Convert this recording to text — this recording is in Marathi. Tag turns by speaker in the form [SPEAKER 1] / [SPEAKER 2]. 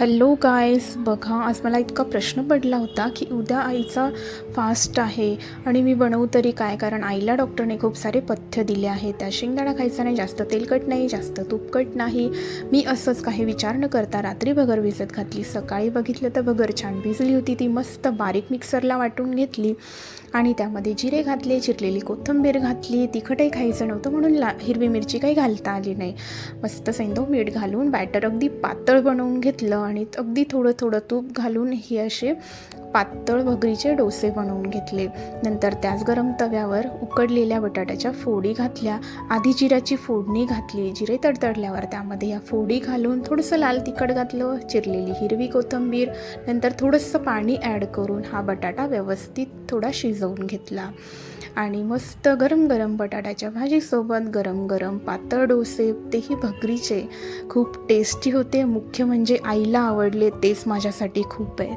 [SPEAKER 1] हॅलो गायस, बघा आज मला इतका प्रश्न पडला होता की उद्या आईचा फास्ट आहे आणि मी बनवू तरी काय. कारण आईला डॉक्टरने खूप सारे पथ्य दिले आहेत. त्या शेंगदाणा खायचा नाही, जास्त तेलकट नाही, जास्त तुपकट नाही. मी असंच काही विचार न करता रात्री भगर भिजत घातली. सकाळी बघितलं तर भगर छान भिजली होती. ती मस्त बारीक मिक्सरला वाटून घेतली आणि त्यामध्ये जिरे घातले, चिरलेली कोथिंबीर घातली. तिखटही खायचं नव्हतं म्हणून हिरवी मिरची काही घालता आली नाही. मस्त सैंधव मीठ घालून बॅटर अगदी पातळ बनवून घेतलं आणि अगदी थोडं थोडं तूप घालून हे असे पातळ भगरीचे डोसे बनवून घेतले. नंतर त्याच गरम तव्यावर उकडलेल्या बटाट्याच्या फोडी घातल्या. आधी जिऱ्याची फोडणी घातली. जिरे तडतडल्यावर त्यामध्ये या फोडी घालून थोडंसं लाल तिखट घातलं, चिरलेली हिरवी कोथिंबीर, नंतर थोडंसं पाणी ॲड करून हा बटाटा व्यवस्थित थोडा शिजवून घेतला आणि मस्त गरम गरम बटाट्याच्या भाजीसोबत गरम गरम पातळ डोसे, तेही भगरीचे, खूप टेस्टी होते. मुख्य म्हणजे आईला आवडले, तेच माझ्यासाठी खूप आहे.